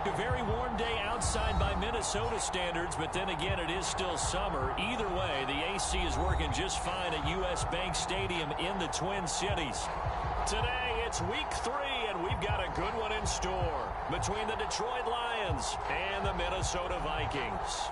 A very warm day outside by Minnesota standards, but then again, it is still summer. Either way, the AC is working just fine at U.S. Bank Stadium in the Twin Cities. Today, it's week 3, and we've got a good one in store between the Detroit Lions and the Minnesota Vikings.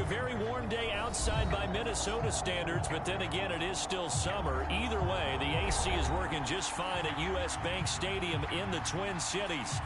A very warm day outside by Minnesota standards, but then again, it is still summer. Either way, the AC is working just fine at U.S. Bank Stadium in the Twin Cities.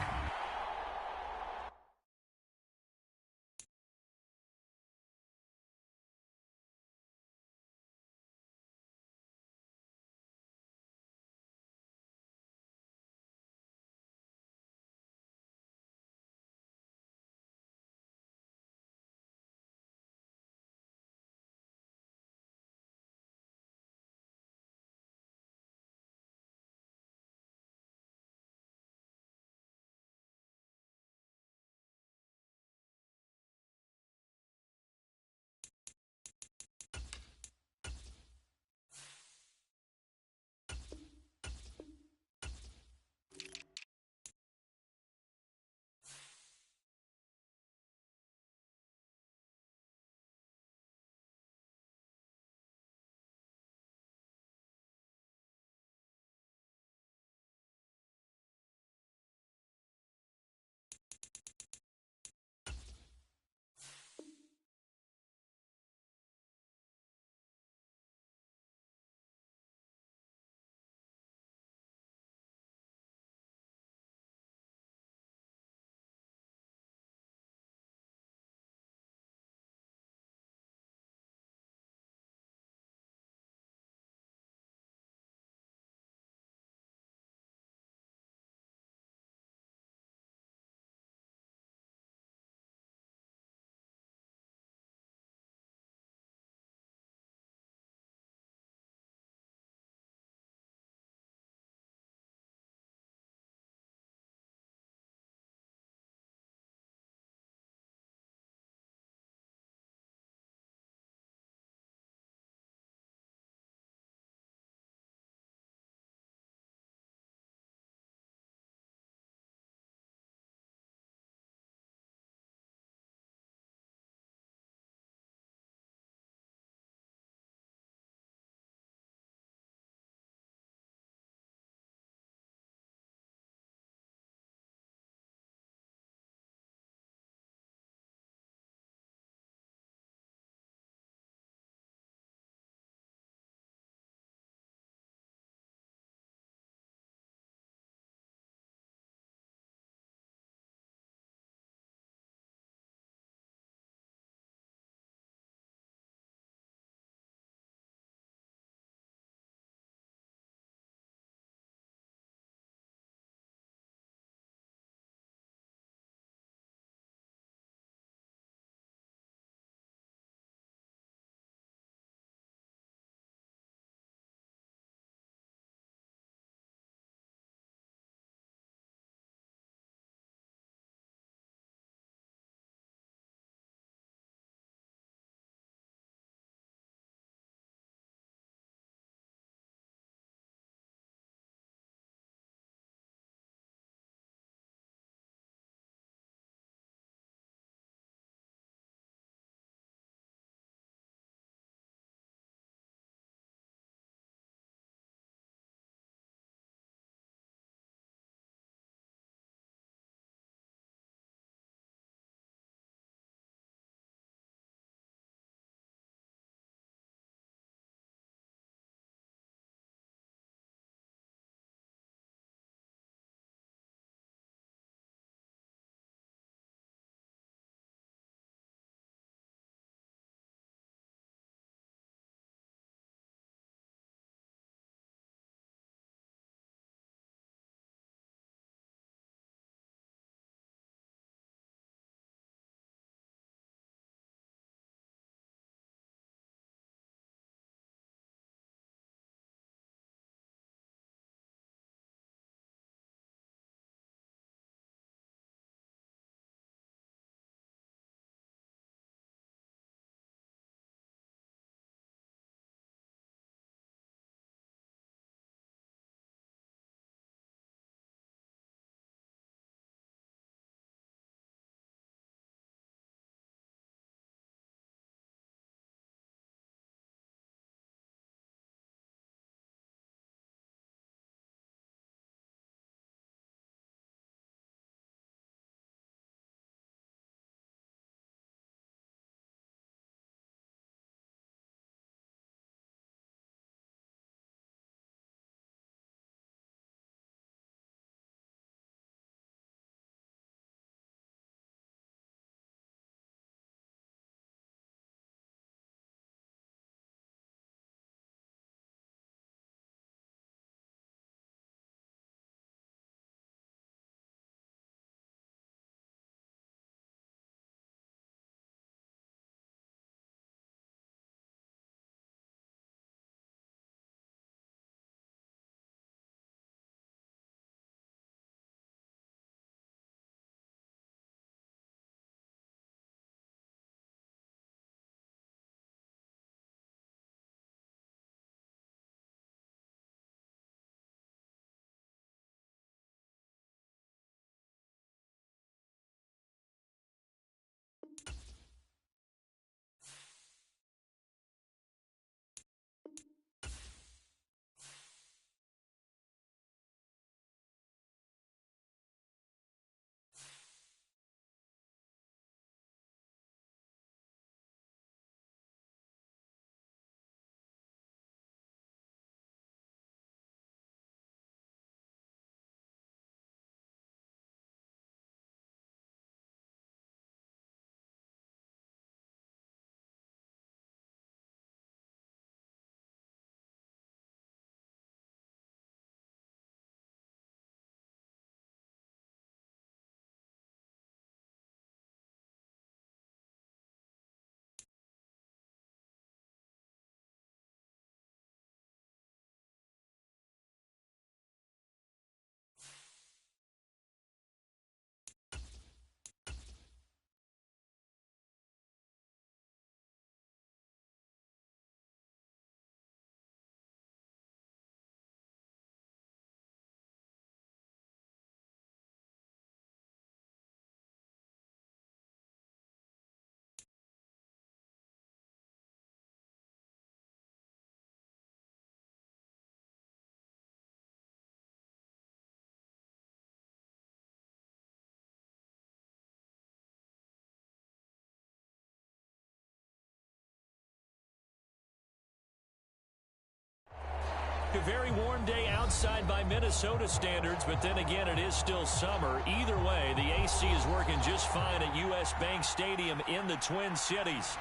A very warm day outside by Minnesota standards, but then again, it is still summer. Either way, the AC is working just fine at U.S. Bank Stadium in the Twin Cities.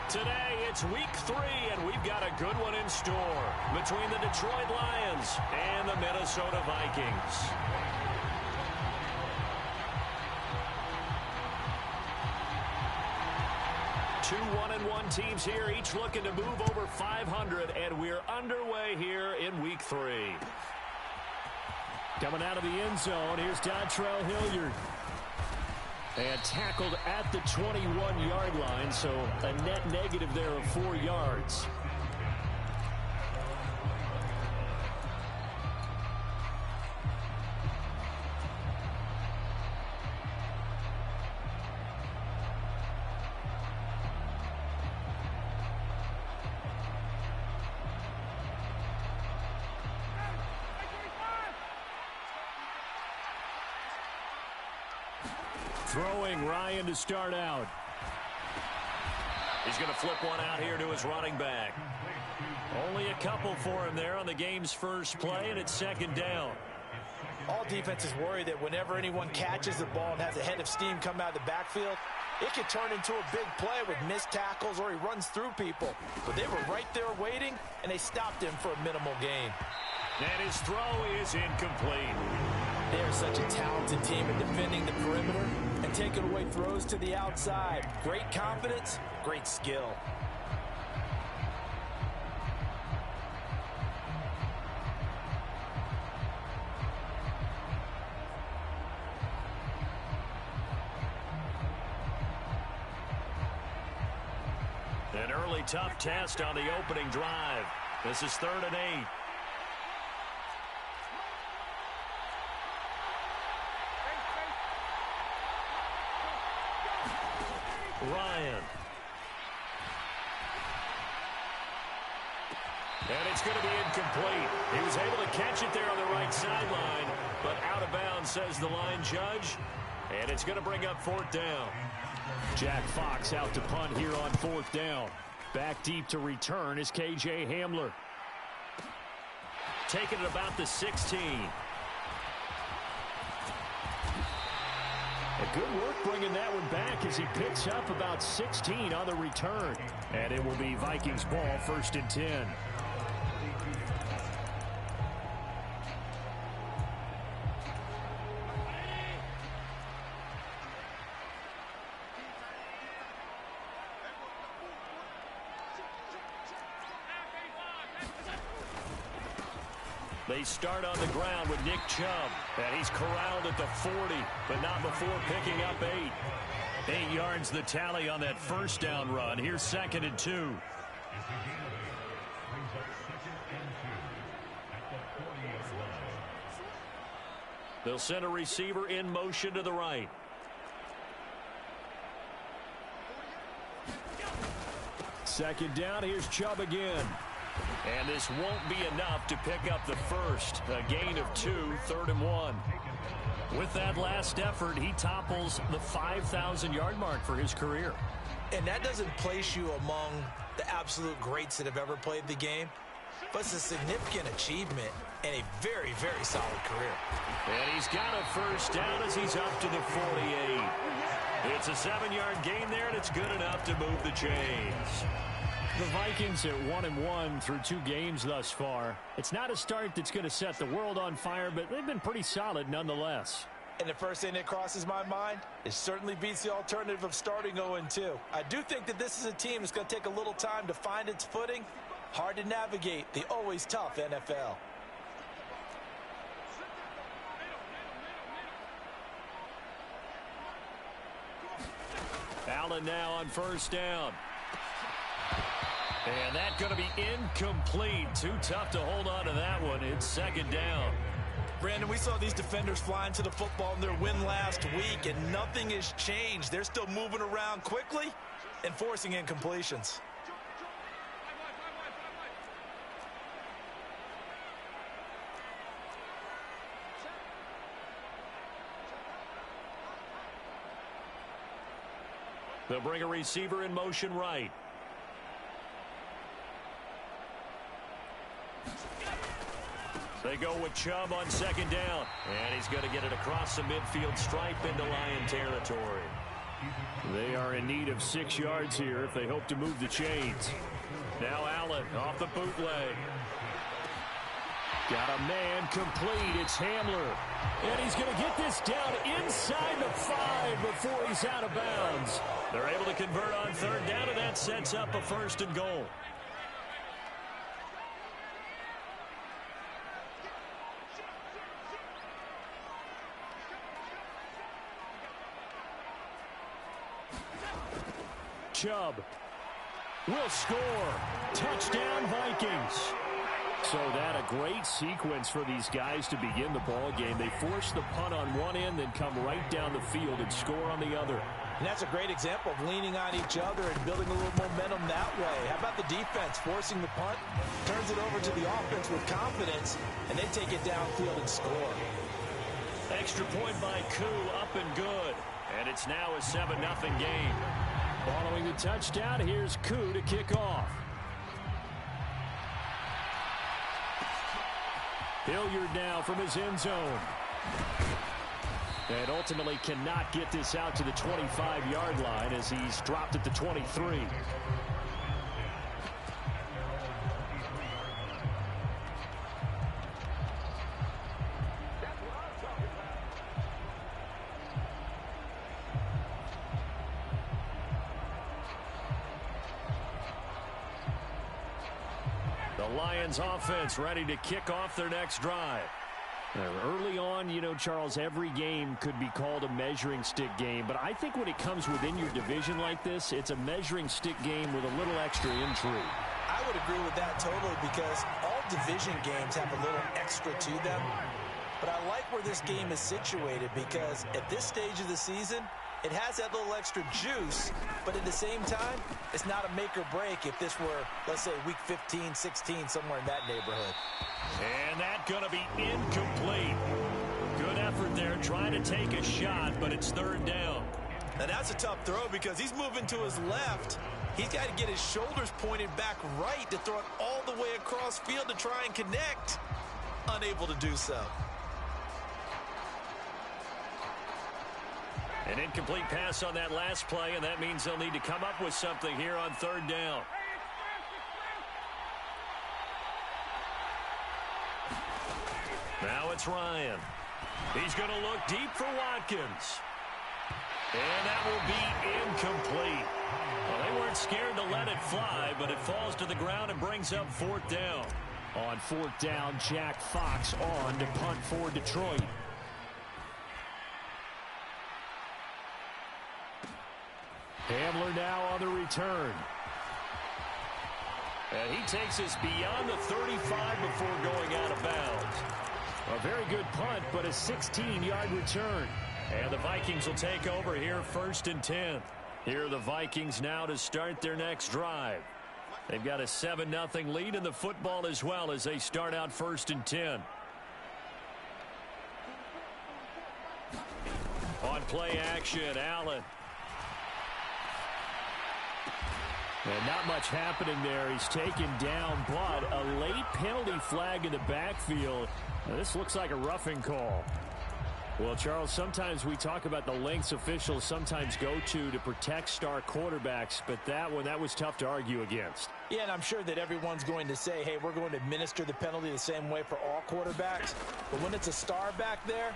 Today, it's week 3, and we've got a good one in store between the Detroit Lions and the Minnesota Vikings. Two 1-1 teams here, each looking to move over 500, and we're underway here in week 3. Coming out of the end zone, here's Dontrell Hilliard. And tackled at the 21-yard line, so a net negative there of 4 yards. Throwing Ryan to start out. He's going to flip one out here to his running back. Only a couple for him there on the game's first play, and it's second down. All defenses worry that whenever anyone catches the ball and has a head of steam come out of the backfield, it can turn into a big play with missed tackles or he runs through people. But they were right there waiting, and they stopped him for a minimal gain. And his throw is incomplete. They are such a talented team in defending the perimeter and taking away throws to the outside. Great confidence, great skill. An early tough test on the opening drive. This is 3rd and 8. Ryan. And it's going to be incomplete. He was able to catch it there on the right sideline, but out of bounds, says the line judge. And it's going to bring up 4th down. Jack Fox out to punt here on 4th down. Back deep to return is K.J. Hamler. Taking it about the 16. A good work bringing that one back as he picks up about 16 on the return. And it will be Vikings ball, 1st and 10. They start on the ground with Nick Chubb, and he's corralled at the 40, but not before picking up 8. 8 yards the tally on that first down run. Here's 2nd and 2. They'll send a receiver in motion to the right. Second down, here's Chubb again. And this won't be enough to pick up the first. A gain of 2, 3rd and 1. With that last effort, he topples the 5,000-yard mark for his career. And that doesn't place you among the absolute greats that have ever played the game, but it's a significant achievement and a very, very solid career. And he's got a first down as he's up to the 48. It's a 7-yard gain there, and it's good enough to move the chains. The Vikings at 1-1 through 2 games thus far. It's not a start that's going to set the world on fire, but they've been pretty solid nonetheless. And the first thing that crosses my mind, it certainly beats the alternative of starting 0-2. I do think that this is a team that's going to take a little time to find its footing. Hard to navigate the always tough NFL. Allen now on first down. And that's going to be incomplete. Too tough to hold on to that one. It's 2nd down. Brandon, we saw these defenders flying to the football in their win last week, and nothing has changed. They're still moving around quickly and forcing incompletions. They'll bring a receiver in motion right. They go with Chubb on second down. And he's going to get it across the midfield stripe into Lion territory. They are in need of 6 yards here if they hope to move the chains. Now Allen off the bootleg. Got a man complete. It's Hamler. And he's going to get this down inside the 5 before he's out of bounds. They're able to convert on third down, and that sets up a 1st and goal. Chubb will score. Touchdown, Vikings. So that a great sequence for these guys to begin the ball game. They force the punt on one end, then come right down the field and score on the other. And that's a great example of leaning on each other and building a little momentum that way. How about the defense forcing the punt, turns it over to the offense with confidence, and they take it downfield and score. Extra point by Koo, up and good. And it's now a 7-0 game. Following the touchdown, here's Koo to kick off. Hilliard now from his end zone. And ultimately cannot get this out to the 25-yard line as he's dropped at the 23. The Lions offense ready to kick off their next drive. Early on, you know, Charles, every game could be called a measuring stick game. But I think when it comes within your division like this, it's a measuring stick game with a little extra intrigue. I would agree with that totally because all division games have a little extra to them. But I like where this game is situated because at this stage of the season, it has that little extra juice, but at the same time, it's not a make or break if this were, let's say, week 15, 16, somewhere in that neighborhood. And that's going to be incomplete. Good effort there, trying to take a shot, but it's third down. Now that's a tough throw because he's moving to his left. He's got to get his shoulders pointed back right to throw it all the way across field to try and connect. Unable to do so. An incomplete pass on that last play, and that means they'll need to come up with something here on third down. Now it's Ryan. He's going to look deep for Watkins. And that will be incomplete. Well, they weren't scared to let it fly, but it falls to the ground and brings up fourth down. On fourth down, Jack Fox on to punt for Detroit. Hamler now on the return. And he takes us beyond the 35 before going out of bounds. A very good punt, but a 16-yard return. And the Vikings will take over here 1st and 10. Here are the Vikings now to start their next drive. They've got a 7-0 lead in the football as well as they start out 1st and 10. On play action, Allen. And not much happening there. He's taken down, but a late penalty flag in the backfield. Now, this looks like a roughing call. Well, Charles, sometimes we talk about the lengths officials sometimes go to protect star quarterbacks, but that was tough to argue against. Yeah, and I'm sure that everyone's going to say, hey, we're going to administer the penalty the same way for all quarterbacks. But when it's a star back there,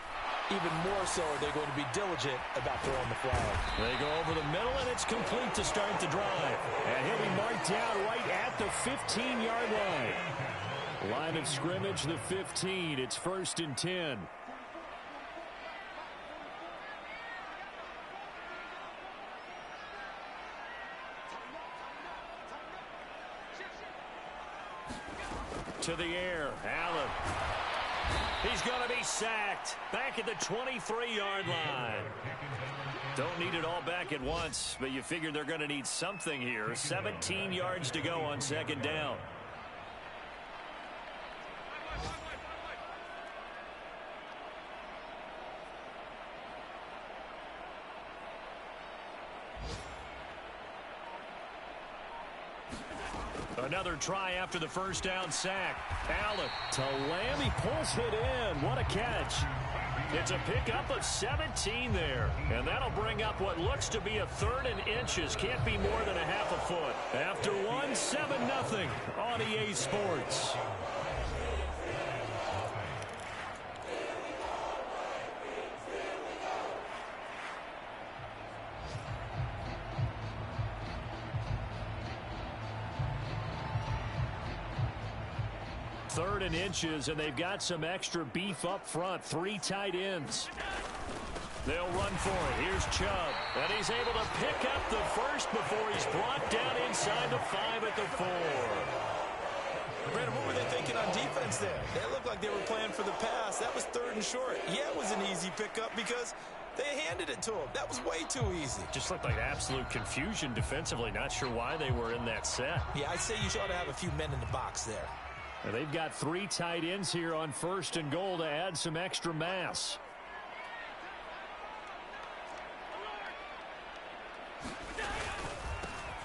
even more so are they going to be diligent about throwing the flag. They go over the middle, and it's complete to start the drive. And he'll be marked down right at the 15-yard line. Line of scrimmage, the 15. It's 1st and 10. To the air, Allen. He's going to be sacked. Back at the 23-yard line. Don't need it all back at once, but you figure they're going to need something here. 17 yards to go on second down. Another try after the first down sack. Allen to Lamb. He pulls it in. What a catch. It's a pickup of 17 there. And that'll bring up what looks to be a 3rd and inches. Can't be more than a half a foot. After 7-0 on EA Sports. Third and inches, and they've got some extra beef up front. 3 tight ends. They'll run for it. Here's Chubb. And he's able to pick up the first before he's brought down inside the 5 at the 4. Brandon, what were they thinking on defense there? They looked like they were playing for the pass. That was 3rd and short. Yeah, it was an easy pickup because they handed it to him. That was way too easy. Just looked like absolute confusion defensively. Not sure why they were in that set. Yeah, I'd say you ought to have a few men in the box there. Now they've got 3 tight ends here on 1st and goal to add some extra mass.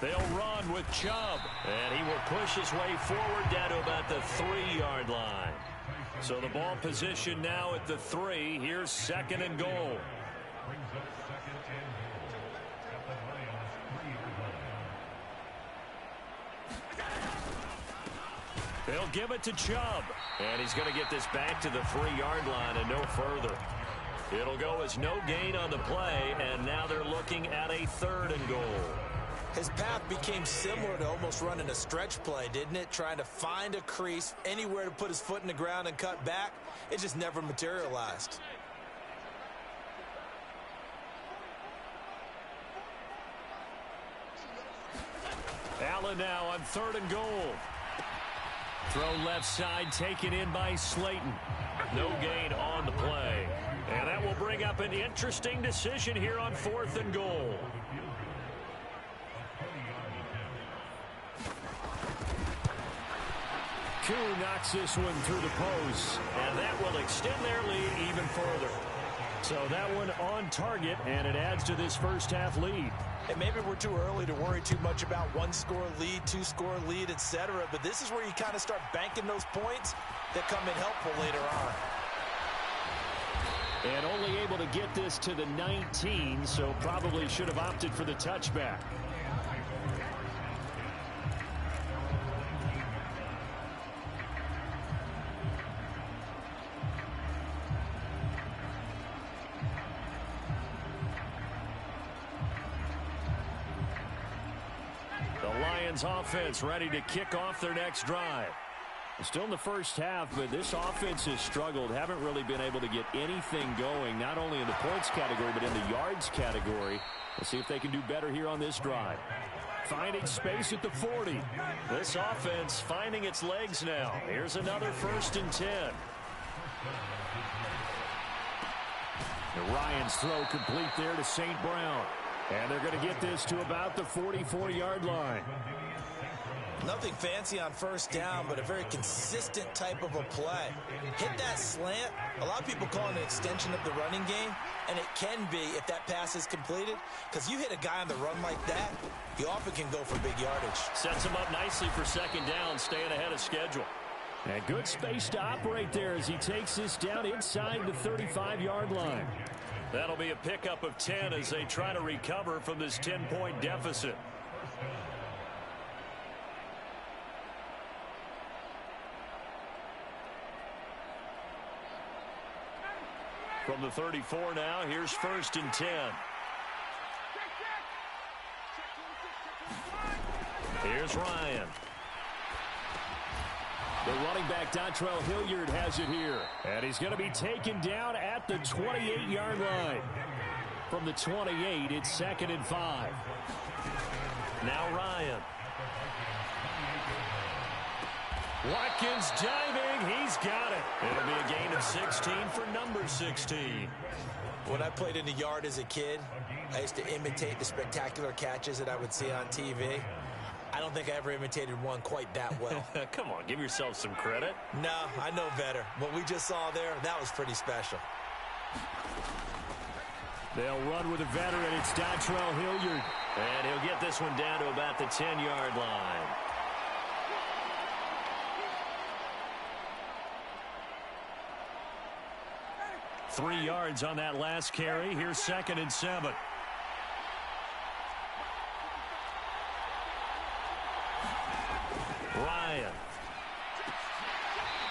They'll run with Chubb, and he will push his way forward down to about the 3-yard line. So the ball position now at the 3. Here's 2nd and goal. They'll give it to Chubb, and he's going to get this back to the 3-yard line and no further. It'll go as no gain on the play, and now they're looking at a 3rd and goal. His path became similar to almost running a stretch play, didn't it? Trying to find a crease, anywhere to put his foot in the ground and cut back. It just never materialized. Allen now on 3rd and goal. Throw left side, taken in by Slayton. No gain on the play. And that will bring up an interesting decision here on 4th and goal. Koo knocks this one through the post. And that will extend their lead even further. So that one on target, and it adds to this first half lead. And maybe we're too early to worry too much about 1-score lead, 2-score lead, etc. But this is where you kind of start banking those points that come in helpful later on. And only able to get this to the 19, so probably should have opted for the touchback. Offense ready to kick off their next drive. Still in the first half, but this offense has struggled. Haven't really been able to get anything going, not only in the points category, but in the yards category. Let's see if they can do better here on this drive. Finding space at the 40. This offense finding its legs now. Here's another 1st and 10. And Ryan's throw complete there to St. Brown. And they're going to get this to about the 44-yard line. Nothing fancy on 1st down, but a very consistent type of a play. Hit that slant. A lot of people call it an extension of the running game, and it can be if that pass is completed, because you hit a guy on the run like that, he often can go for big yardage. Sets him up nicely for 2nd down, staying ahead of schedule. And good space to operate there as he takes this down inside the 35-yard line. That'll be a pickup of 10 as they try to recover from this 10-point deficit. From the 34 now, here's 1st and 10. Here's Ryan. The running back, Dontrell Hilliard, has it here. And he's going to be taken down at the 28-yard line. From the 28, it's 2nd and 5. Now Ryan. Watkins diving. He's got it. It'll be a gain of 16 for number 16. When I played in the yard as a kid, I used to imitate the spectacular catches that I would see on TV. I don't think I ever imitated one quite that well. Come on, give yourself some credit. No, I know better. What we just saw there, that was pretty special. They'll run with a veteran. It's Dontrell Hilliard. And he'll get this one down to about the 10-yard line. 3 yards on that last carry. Here's 2nd and 7. Ryan.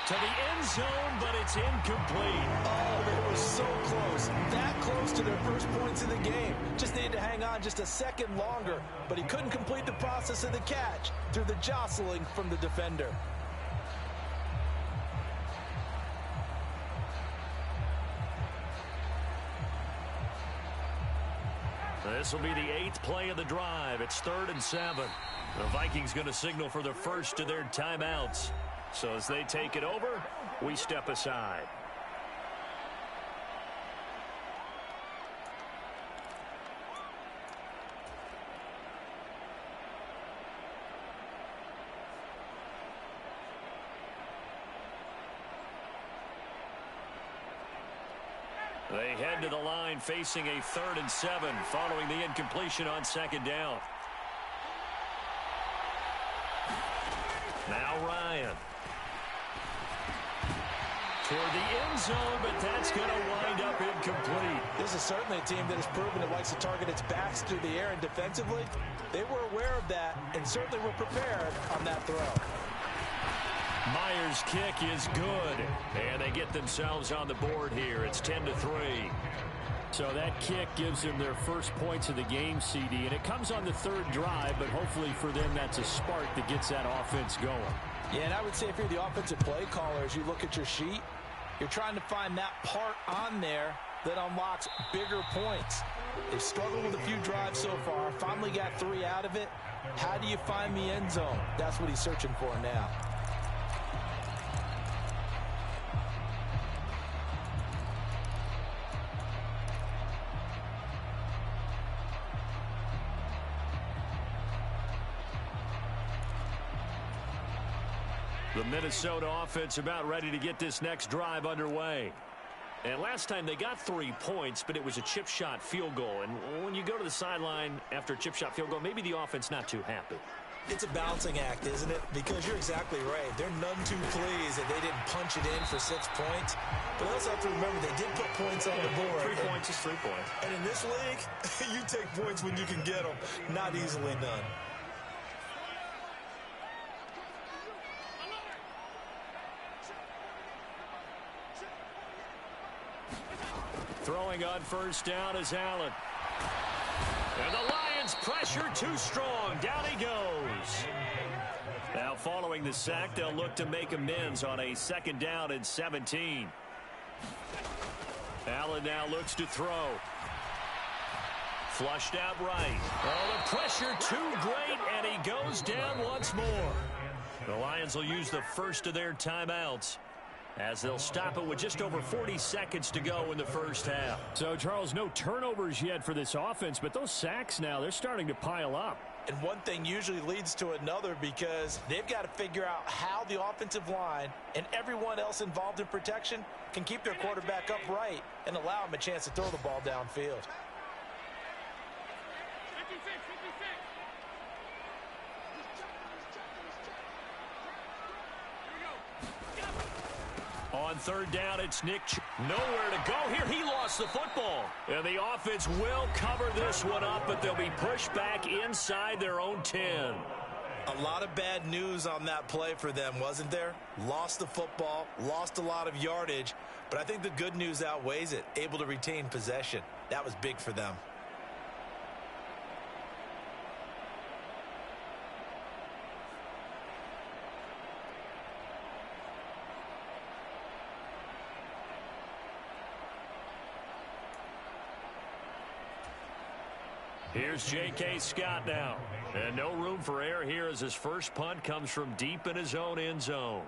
To the end zone, but it's incomplete. Oh, they were so close. That close to their first points in the game. Just needed to hang on just a second longer, but he couldn't complete the process of the catch through the jostling from the defender. This will be the 8th play of the drive. It's 3rd and 7. The Vikings going to signal for the first of their timeouts. So as they take it over, we step aside. They head to the line facing a 3rd and 7 following the incompletion on 2nd down. Now Ryan. Toward the end zone, but that's going to wind up incomplete. This is certainly a team that has proven it likes to target its backs through the air and defensively. They were aware of that and certainly were prepared on that throw. Myers' kick is good, and they get themselves on the board here. It's 10-3. So that kick gives them their first points of the game, CD, and it comes on the 3rd drive, but hopefully for them that's a spark that gets that offense going. Yeah, and I would say if you're the offensive play caller, as you look at your sheet, you're trying to find that part on there that unlocks bigger points. They've struggled with a few drives so far, finally got 3 out of it. How do you find the end zone? That's what he's searching for now. The Minnesota offense about ready to get this next drive underway. And last time they got 3 points, but it was a chip shot field goal. And when you go to the sideline after a chip shot field goal, maybe the offense not too happy. It's a balancing act, isn't it? Because you're exactly right. They're none too pleased that they didn't punch it in for 6 points. But they also have to remember they did put points on the board. 3 points is 3 points. And in this league, you take points when you can get them. Not easily done. Throwing on 1st down is Allen. And the Lions pressure too strong. Down he goes. Now following the sack, they'll look to make amends on a 2nd down and 17. Allen now looks to throw. Flushed out right. Oh, the pressure too great, and he goes down once more. The Lions will use the first of their timeouts, as they'll stop it with just over 40 seconds to go in the first half. So, Charles, no turnovers yet for this offense, but those sacks now, they're starting to pile up. And one thing usually leads to another because they've got to figure out how the offensive line and everyone else involved in protection can keep their quarterback upright and allow him a chance to throw the ball downfield. On 3rd down, it's Nick. Nowhere to go here. He lost the football. And the offense will cover this one up, but they'll be pushed back inside their own 10. A lot of bad news on that play for them, wasn't there? Lost the football, lost a lot of yardage, but I think the good news outweighs it. Able to retain possession. That was big for them. Here's J.K. Scott now. And no room for error here as his first punt comes from deep in his own end zone.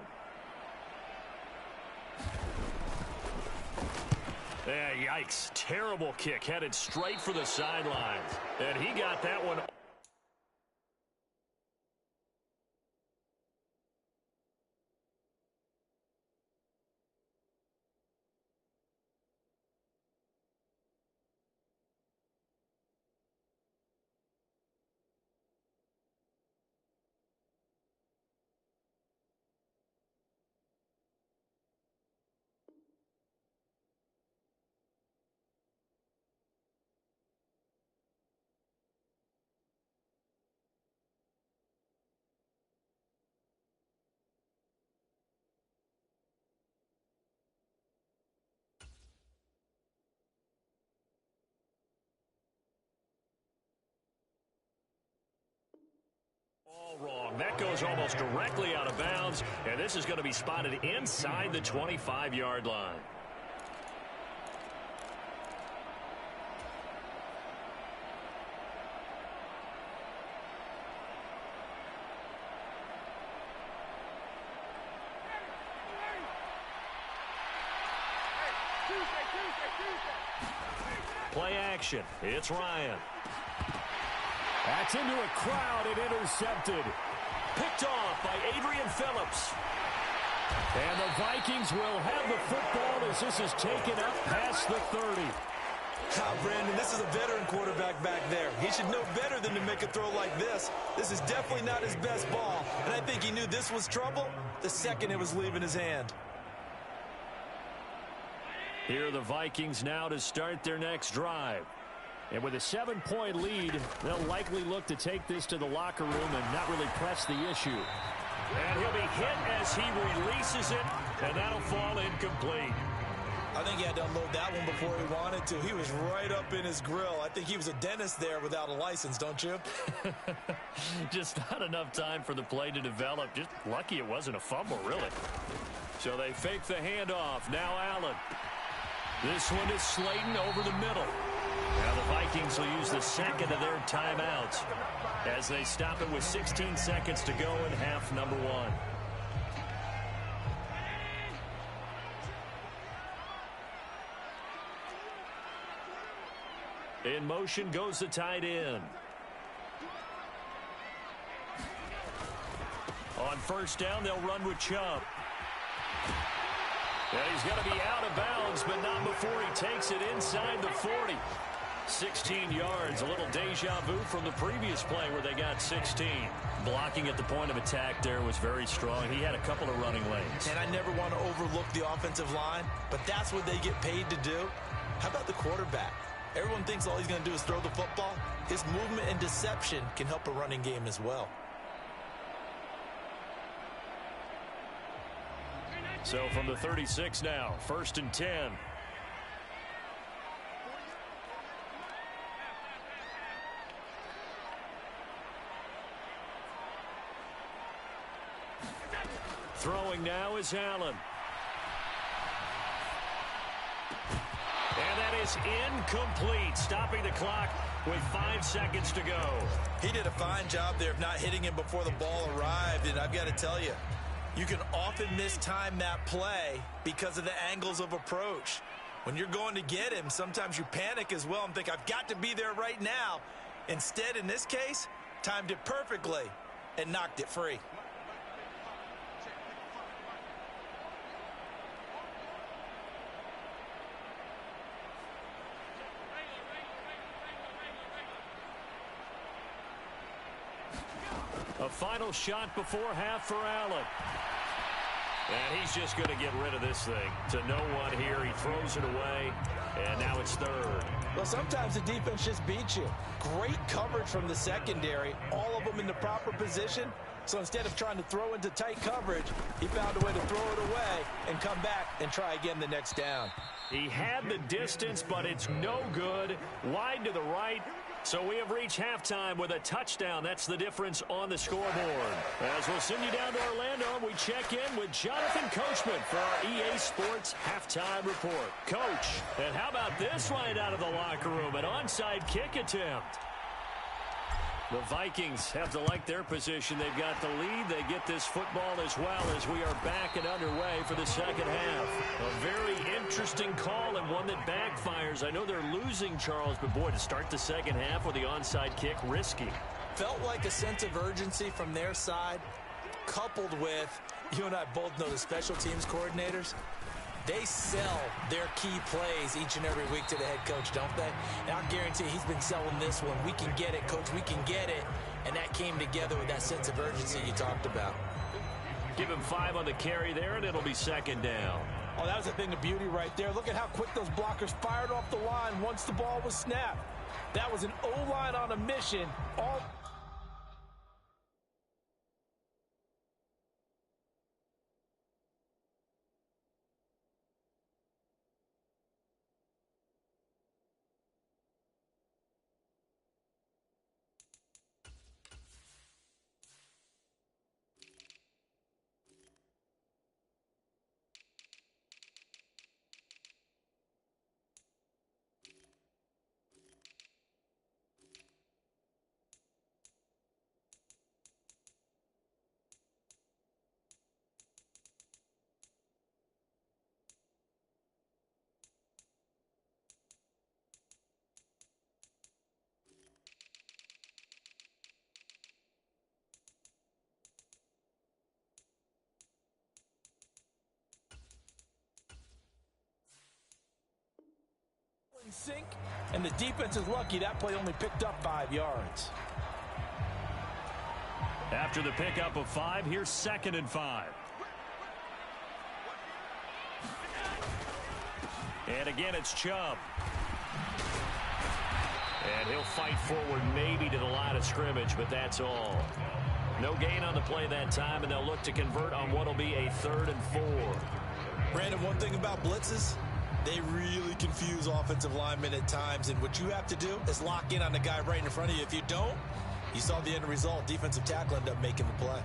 Yeah, yikes. Terrible kick headed straight for the sidelines. And he got that one. wrong. That goes almost directly out of bounds, and this is going to be spotted inside the 25-yard line. Play action. It's Ryan. That's into a crowd and intercepted. Picked off by Adrian Phillips. And the Vikings will have the football as this is taken up past the 30. Brandon, this is a veteran quarterback back there. He should know better than to make a throw like this. This is definitely not his best ball, and I think he knew this was trouble the second it was leaving his hand. Here are the Vikings now to start their next drive. And with a 7-point lead, they'll likely look to take this to the locker room and not really press the issue. And he'll be hit as he releases it, and that'll fall incomplete. I think he had to unload that one before he wanted to. He was right up in his grill. I think he was a dentist there without a license, don't you? Just not enough time for the play to develop. Just lucky it wasn't a fumble, really. So they fake the handoff. Now Allen. This one is Slayton over the middle. Now the Vikings will use the second of their timeouts as they stop it with 16 seconds to go in half number one. In motion goes the tight end. On first down, they'll run with Chubb. And he's going to be out of bounds, but not before he takes it inside the 40. 16 yards, a little deja vu from the previous play where they got 16. Blocking at the point of attack there was very strong. He had a couple of running lanes. And I never want to overlook the offensive line, but that's what they get paid to do. How about the quarterback? Everyone thinks all he's going to do is throw the football. His movement and deception can help a running game as well. So from the 36 now, 1st and 10. Throwing now is Allen. And that is incomplete, stopping the clock with 5 seconds to go. He did a fine job there of not hitting him before the ball arrived, and I've got to tell you, you can often mistime that play because of the angles of approach. When you're going to get him, sometimes you panic as well and think, I've got to be there right now. Instead, in this case, timed it perfectly and knocked it free. A final shot before half for Allen. And he's just going to get rid of this thing. To no one here. He throws it away. And now it's third. Well, sometimes the defense just beats you. Great coverage from the secondary. All of them in the proper position. So instead of trying to throw into tight coverage, he found a way to throw it away and come back and try again the next down. He had the distance, but it's no good. Wide to the right. So we have reached halftime with a touchdown. That's the difference on the scoreboard. As we'll send you down to Orlando, we check in with Jonathan Coachman for our EA Sports Halftime Report. Coach, and how about this right out of the locker room? An onside kick attempt. The Vikings have to like their position. They've got the lead. They get this football as well as we are back and underway for the second half. A very interesting call and one that backfires. I know they're losing, Charles, but boy, to start the second half with the onside kick, risky. Felt like a sense of urgency from their side, coupled with, you and I both know the special teams coordinators. They sell their key plays each and every week to the head coach, don't they? And I'll guarantee he's been selling this one. We can get it, coach. We can get it. And that came together with that sense of urgency you talked about. Give him 5 on the carry there, and it'll be second down. Oh, that was a thing of beauty right there. Look at how quick those blockers fired off the line once the ball was snapped. That was an O-line on a mission. All Sink, and the defense is lucky that play only picked up 5 yards. After the pickup of 5, here's 2nd and 5. And again, it's Chubb. And he'll fight forward maybe to the line of scrimmage, but that's all. No gain on the play that time, and they'll look to convert on what will be a 3rd and 4. Brandon, one thing about blitzes, they really confuse offensive linemen at times, and what you have to do is lock in on the guy right in front of you. If you don't, you saw the end result. Defensive tackle ended up making the play.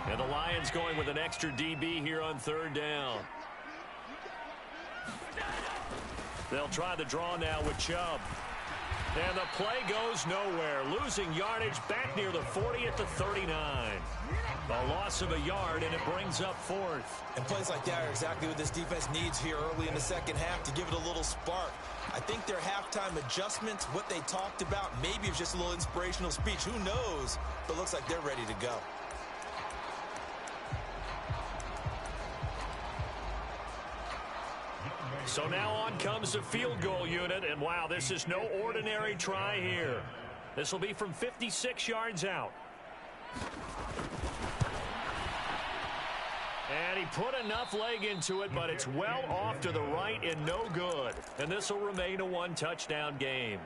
And the Lions going with an extra DB here on 3rd down. They'll try the draw now with Chubb. And the play goes nowhere. Losing yardage back near the 40 at the 39. A loss of a yard, and it brings up 4th. And plays like that are exactly what this defense needs here early in the second half to give it a little spark. I think their halftime adjustments, what they talked about, maybe it's just a little inspirational speech. Who knows? But it looks like they're ready to go. So now on comes the field goal unit, and wow, this is no ordinary try here. This will be from 56 yards out. And he put enough leg into it, but it's well off to the right and no good. And this will remain a 1-touchdown game.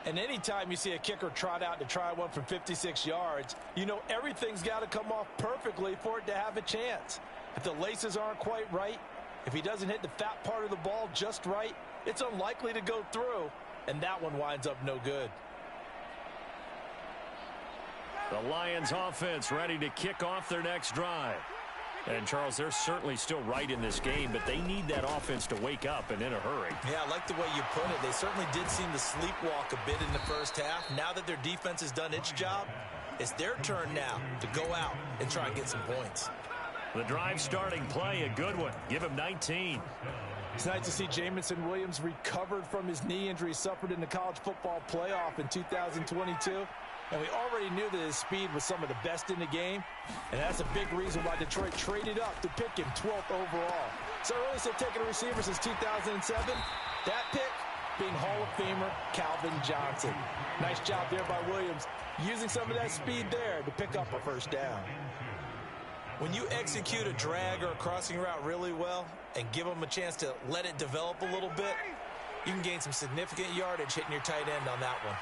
And anytime you see a kicker trot out to try one from 56 yards, you know everything's got to come off perfectly for it to have a chance. If the laces aren't quite right, if he doesn't hit the fat part of the ball just right, it's unlikely to go through, and that one winds up no good. The Lions offense ready to kick off their next drive. And, Charles, they're certainly still right in this game, but they need that offense to wake up and in a hurry. Yeah, I like the way you put it. They certainly did seem to sleepwalk a bit in the first half. Now that their defense has done its job, it's their turn now to go out and try and get some points. The drive starting play, a good one. Give him 19. It's nice to see Jamison Williams recovered from his knee injury suffered in the college football playoff in 2022. And we already knew that his speed was some of the best in the game. And that's a big reason why Detroit traded up to pick him 12th overall. So I really said taking a receiver since 2007. That pick being Hall of Famer Calvin Johnson. Nice job there by Williams, using some of that speed there to pick up a first down. When you execute a drag or a crossing route really well and give them a chance to let it develop a little bit, you can gain some significant yardage hitting your tight end on that one.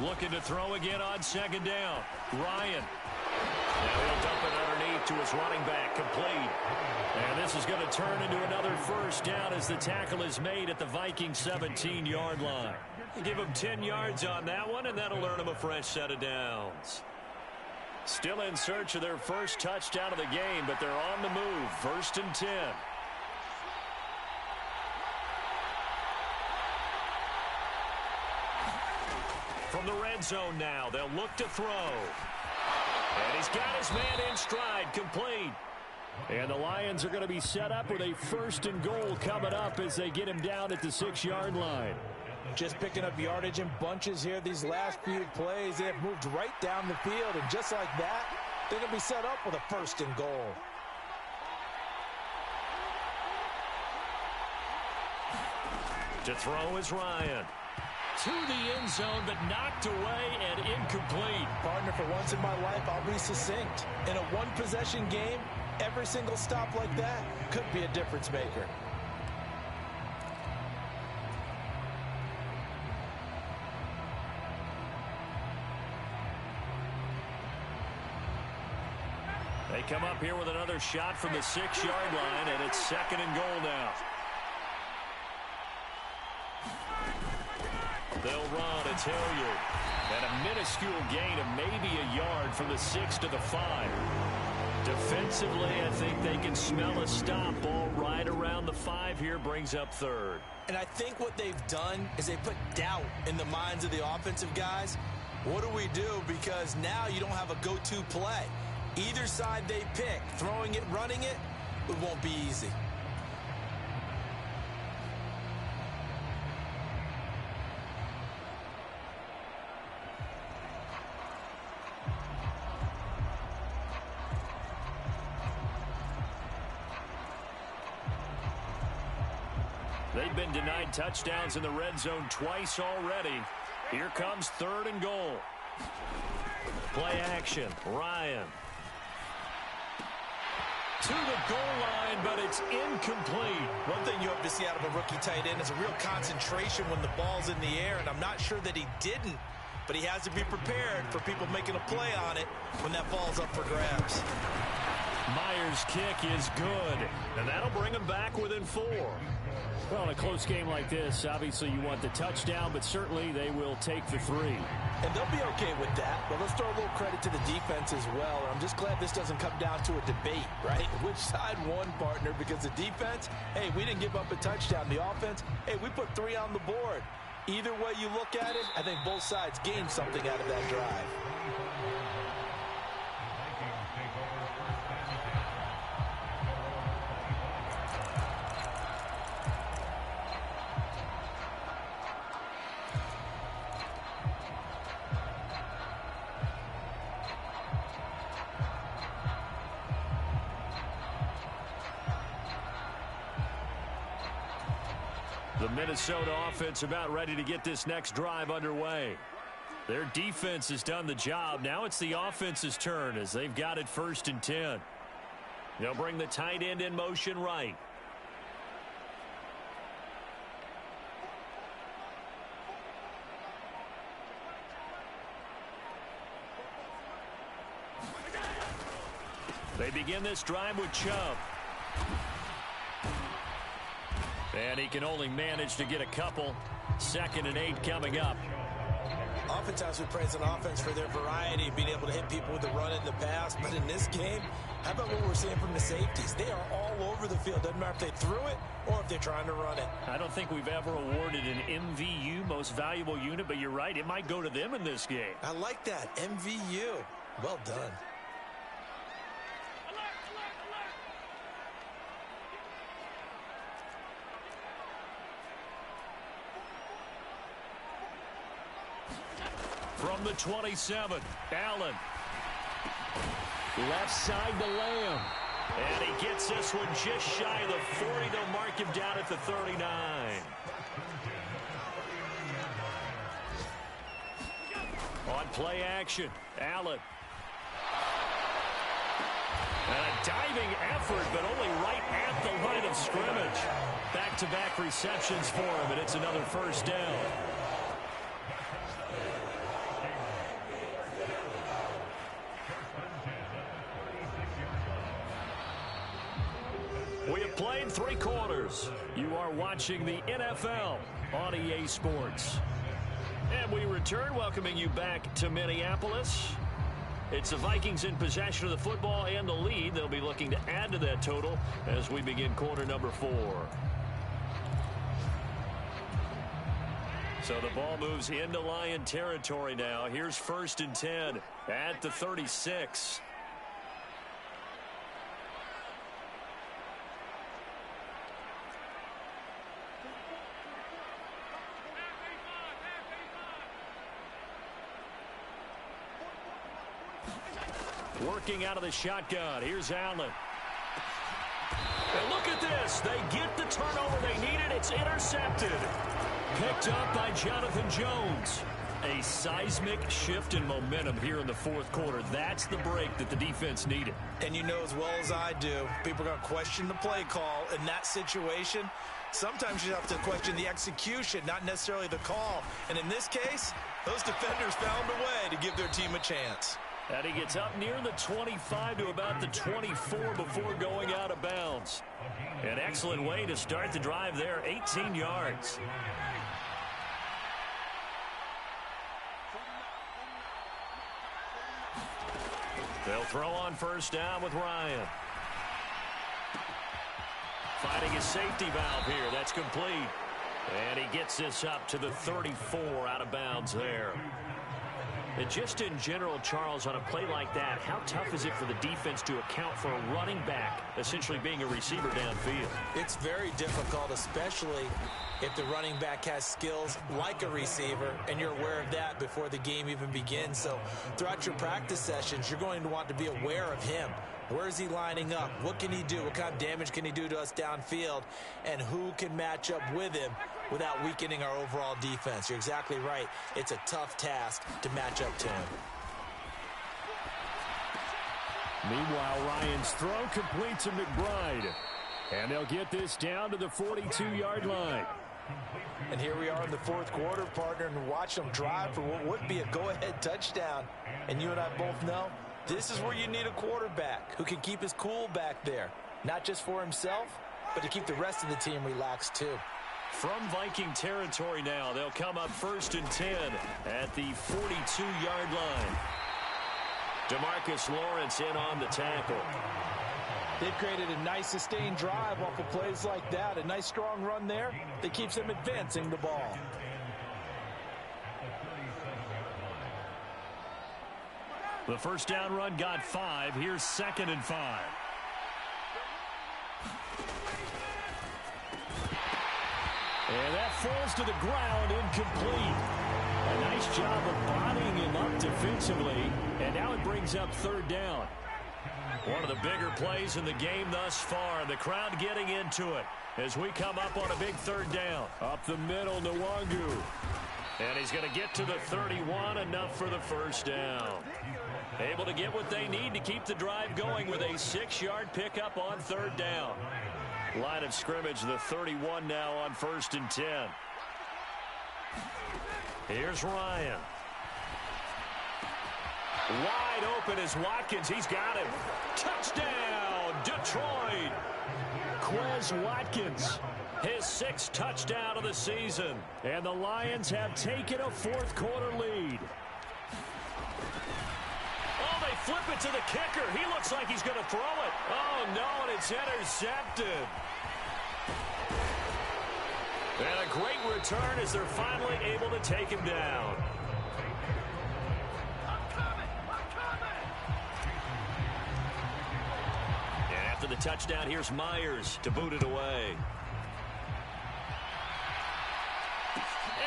Looking to throw again on 2nd down. Ryan. Now he'll dump it underneath to his running back, complete. And this is going to turn into another first down as the tackle is made at the Vikings 17-yard line. Give them 10 yards on that one, and that'll earn them a fresh set of downs. Still in search of their first touchdown of the game, but they're on the move. 1st and 10. From the red zone now, they'll look to throw. And he's got his man in stride, complete. And the Lions are going to be set up with a 1st and goal coming up as they get him down at the 6-yard line. Just picking up yardage in bunches here these last few plays. They have moved right down the field, and just like that, they're going to be set up with a 1st and goal. To throw is Ryan. To the end zone, but knocked away and incomplete. Partner, for once in my life, I'll be succinct. In a one-possession game, every single stop like that could be a difference maker. They come up here with another shot from the 6-yard line, and it's 2nd and goal now. They'll run. It's Hilliard. And a minuscule gain of maybe a yard from the 6 to the 5. Defensively, I think they can smell a stop. Ball right around the 5 here, brings up 3rd. And I think what they've done is they put doubt in the minds of the offensive guys. What do we do? Because now you don't have a go-to play. Either side they pick, throwing it, running it, it won't be easy. They've been denied touchdowns in the red zone twice already. Here comes 3rd and goal. Play action. Ryan. To the goal line, but it's incomplete. One thing you hope to see out of a rookie tight end is a real concentration when the ball's in the air, and I'm not sure that he didn't, but he has to be prepared for people making a play on it when that ball's up for grabs. Myers' kick is good, and that'll bring him back within 4. Well, in a close game like this, obviously you want the touchdown, but certainly they will take the 3. And they'll be okay with that, but let's throw a little credit to the defense as well. I'm just glad this doesn't come down to a debate, right? Which side won, partner? Because the defense, hey, we didn't give up a touchdown. The offense, hey, we put 3 on the board. Either way you look at it, I think both sides gained something out of that drive. The Minnesota offense about ready to get this next drive underway. Their defense has done the job. Now it's the offense's turn as they've got it 1st and 10. They'll bring the tight end in motion right. They begin this drive with Chubb. And he can only manage to get a couple. 2nd and 8 coming up. Oftentimes we praise an offense for their variety, being able to hit people with the run in the pass. But in this game, how about what we're seeing from the safeties? They are all over the field. Doesn't matter if they threw it or if they're trying to run it. I don't think we've ever awarded an MVU, most valuable unit, but you're right. It might go to them in this game. I like that. MVU. Well done. From the 27, Allen. Left side to Lamb. And he gets this one just shy of the 40. They'll mark him down at the 39. On play action, Allen. And a diving effort, but only right at the line of scrimmage. Back-to-back receptions for him, and it's another 1st down. We have played 3 quarters. You are watching the NFL on EA Sports. And we return, welcoming you back to Minneapolis. It's the Vikings in possession of the football and the lead. They'll be looking to add to that total as we begin quarter number 4. So the ball moves into Lion territory now. Here's 1st and 10 at the 36. Working out of the shotgun. Here's Allen. And look at this. They get the turnover they needed. It's intercepted. Picked up by Jonathan Jones. A seismic shift in momentum here in the 4th quarter. That's the break that the defense needed. And you know as well as I do, people are going to question the play call in that situation. Sometimes you have to question the execution, not necessarily the call. And in this case, those defenders found a way to give their team a chance. And he gets up near the 25 to about the 24 before going out of bounds. An excellent way to start the drive there, 18 yards. They'll throw on 1st down with Ryan. Finding his safety valve here. That's complete. And he gets this up to the 34 out of bounds there. And just in general, Charles, on a play like that, how tough is it for the defense to account for a running back essentially being a receiver downfield? It's very difficult, especially if the running back has skills like a receiver, and you're aware of that before the game even begins. So throughout your practice sessions, you're going to want to be aware of him. Where is he lining up? What can he do? What kind of damage can he do to us downfield? And who can match up with him without weakening our overall defense? You're exactly right. It's a tough task to match up to him. Meanwhile, Ryan's throw completes to McBride. And they'll get this down to the 42-yard line. And here we are in the fourth quarter, partner, and watch them drive for what would be a go-ahead touchdown. And you and I both know this is where you need a quarterback who can keep his cool back there. Not just for himself, but to keep the rest of the team relaxed too. From Viking territory now, they'll come up 1st and 10 at the 42-yard line. DeMarcus Lawrence in on the tackle. They've created a nice sustained drive off of plays like that. A nice strong run there that keeps them advancing the ball. The first down run got 5. Here's 2nd and 5. And that falls to the ground, incomplete. A nice job of bodying him up defensively. And now it brings up 3rd down. One of the bigger plays in the game thus far. The crowd getting into it as we come up on a big 3rd down. Up the middle, Nwangu. And he's going to get to the 31, enough for the first down. Able to get what they need to keep the drive going with a 6-yard pickup on 3rd down. Line of scrimmage, the 31 now on 1st and 10. Here's Ryan. Wide open is Watkins. He's got him. Touchdown, Detroit. Quez Watkins, his 6th touchdown of the season. And the Lions have taken a 4th quarter lead. Oh, they flip it to the kicker. He looks like he's going to throw it. Oh, no, and it's intercepted. And a great return as they're finally able to take him down. After the touchdown, here's Myers to boot it away.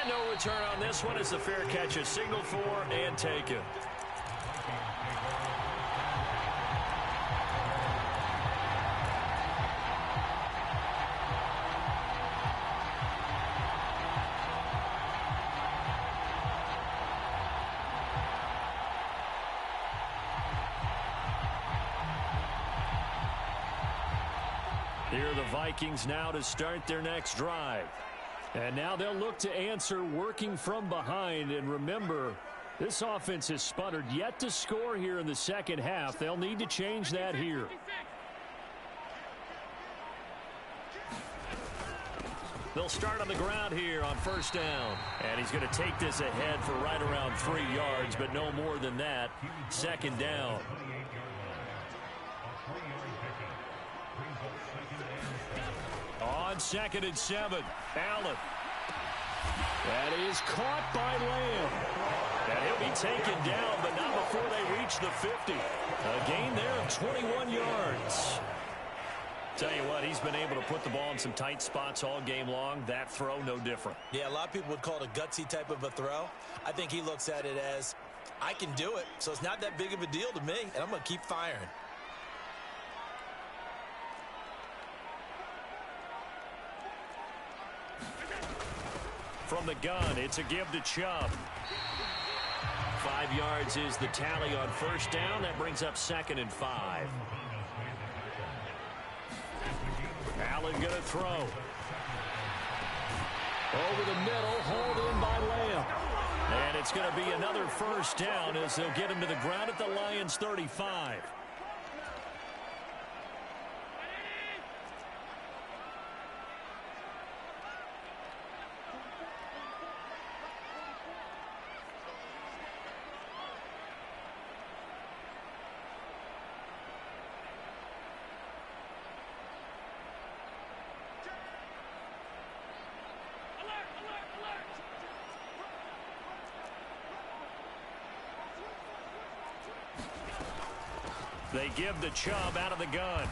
And no return on this one as the fair catch is signaled for and taken. Here are the Vikings now to start their next drive. And now they'll look to answer working from behind. And remember, this offense has sputtered yet to score here in the second half. They'll need to change that here. They'll start on the ground here on 1st down. And he's going to take this ahead for right around 3 yards, but no more than that. 2nd down. On 2nd and 7, Allen. That is caught by Lamb. And he'll be taken down, but not before they reach the 50. A gain there of 21 yards. Tell you what, he's been able to put the ball in some tight spots all game long. That throw, no different. Yeah, a lot of people would call it a gutsy type of a throw. I think he looks at it as, I can do it, so it's not that big of a deal to me, and I'm going to keep firing. From the gun, it's a give to Chubb. 5 yards is the tally on 1st down. That brings up 2nd and 5. Allen going to throw. Over the middle, hauled in by Lamb. And it's going to be another 1st down as they'll get him to the ground at the Lions' 35. They give the Chubb out of the gun.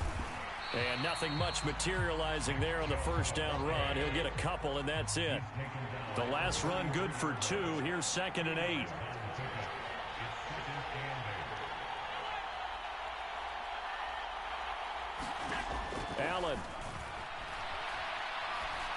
And nothing much materializing there on the 1st down run. He'll get a couple, and that's it. The last run good for 2. Here's 2nd and 8. Allen.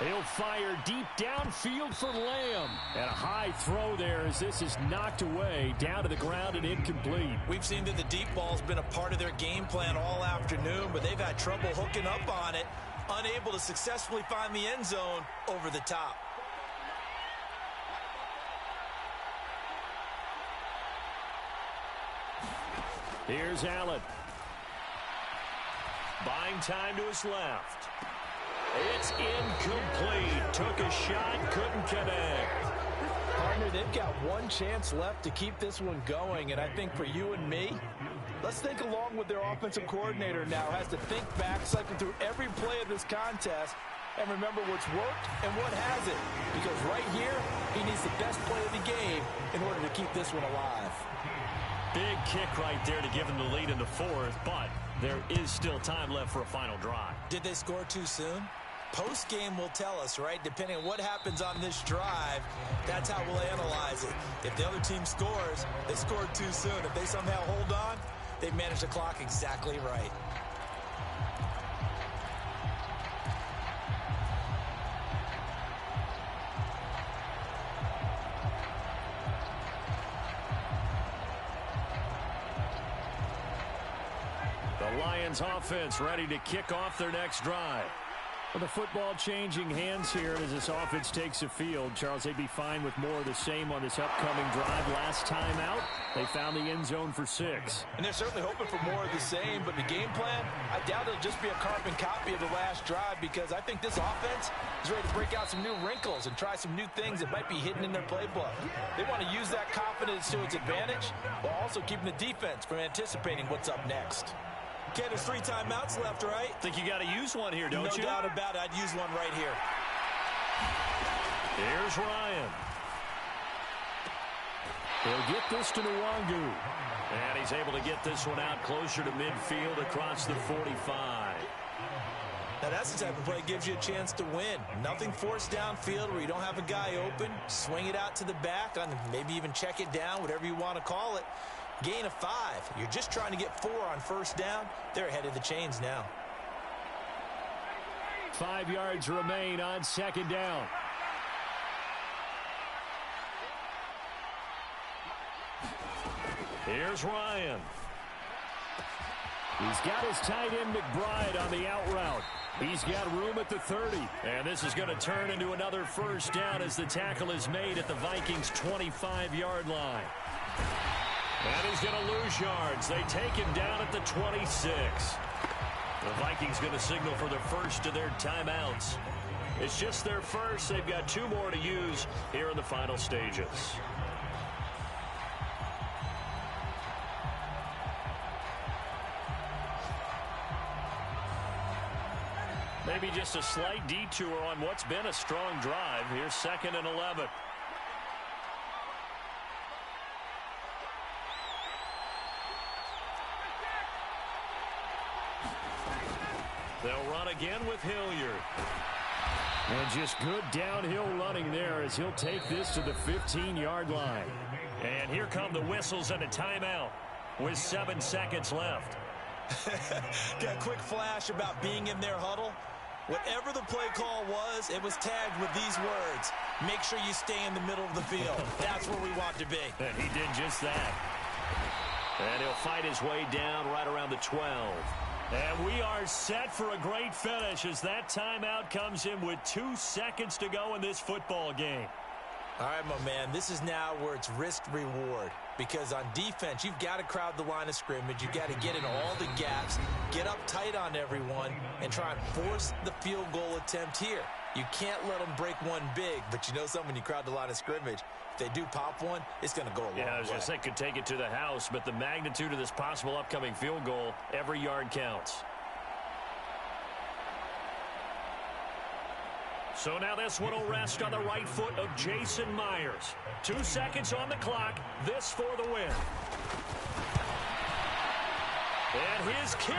He'll fire deep downfield for Lamb. And a high throw there as this is knocked away, down to the ground and incomplete. We've seen that the deep ball's been a part of their game plan all afternoon, but they've had trouble hooking up on it, unable to successfully find the end zone over the top. Here's Allen. Buying time to his left. It's incomplete. Took a shot, couldn't connect. Partner, they've got one chance left to keep this one going, and I think for you and me, let's think along with their offensive coordinator now. Has to think back, cycle through every play of this contest, and remember what's worked and what hasn't. Because right here, he needs the best play of the game in order to keep this one alive. Big kick right there to give them the lead in the fourth, but there is still time left for a final drive. Did they score too soon? Post-game will tell us, right? Depending on what happens on this drive, that's how we'll analyze it. If the other team scores, they scored too soon. If they somehow hold on, they've managed the clock exactly right. The Lions offense ready to kick off their next drive. Well, the football changing hands here as this offense takes the field. Charles, they'd be fine with more of the same on this upcoming drive. Last time out, they found the end zone for 6. And they're certainly hoping for more of the same, but the game plan, I doubt it'll just be a carbon copy of the last drive, because I think this offense is ready to break out some new wrinkles and try some new things that might be hidden in their playbook. They want to use that confidence to its advantage while also keeping the defense from anticipating what's up next. Okay, there's 3 timeouts left, right? Think you got to use one here, don't you? No doubt about it. I'd use one right here. Here's Ryan. He'll get this to Nwangu. And he's able to get this one out closer to midfield across the 45. Now, that's the type of play that gives you a chance to win. Nothing forced downfield where you don't have a guy open. Swing it out to the back, on maybe even check it down, whatever you want to call it. Gain of 5. You're just trying to get 4 on first down. They're ahead of the chains now. 5 yards remain on second down. Here's Ryan. He's got his tight end McBride on the out route. He's got room at the 30. And this is going to turn into another first down as the tackle is made at the Vikings' 25-yard line. And he's going to lose yards. They take him down at the 26. The Vikings going to signal for the first of their timeouts. It's just their first. They've got 2 more to use here in the final stages. Maybe just a slight detour on what's been a strong drive. Here's 2nd and 11. They'll run again with Hilliard. And just good downhill running there as he'll take this to the 15-yard line. And here come the whistles and a timeout with 7 seconds left. Got a quick flash about being in their huddle. Whatever the play call was, it was tagged with these words: make sure you stay in the middle of the field. That's where we want to be. And he did just that. And he'll fight his way down right around the 12. And we are set for a great finish as that timeout comes in with 2 seconds to go in this football game. All right, my man, this is now where it's risk-reward. Because on defense, you've got to crowd the line of scrimmage. You've got to get in all the gaps, get up tight on everyone, and try and force the field goal attempt here. You can't let them break one big, but you know something, when you crowd the line of scrimmage, if they do pop one, it's going to go a long way. Yeah, I was going to say could take it to the house, but the magnitude of this possible upcoming field goal, every yard counts. So now this one will rest on the right foot of Jason Myers. 2 seconds on the clock. This for the win. And his kick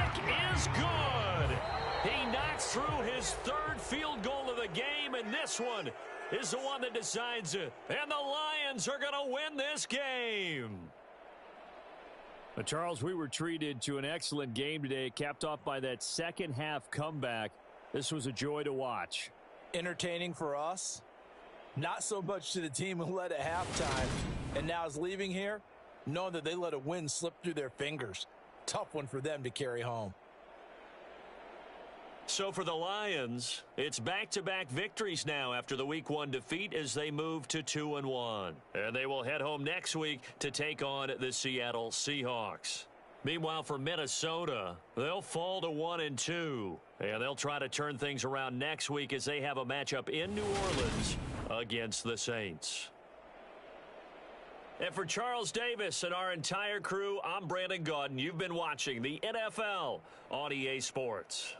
is good. He knocks through his 3rd field goal of the game, and this one is the one that decides it. And the Lions are going to win this game. Charles, we were treated to an excellent game today, capped off by that second half comeback. This was a joy to watch. Entertaining for us, not so much to the team who led at halftime and now is leaving here, knowing that they let a win slip through their fingers. Tough one for them to carry home. So for the Lions, it's back-to-back victories now after the Week 1 defeat as they move to 2-1. And they will head home next week to take on the Seattle Seahawks. Meanwhile, for Minnesota, they'll fall to 1-2. And they'll try to turn things around next week as they have a matchup in New Orleans against the Saints. And for Charles Davis and our entire crew, I'm Brandon Gaudin. You've been watching the NFL on EA Sports.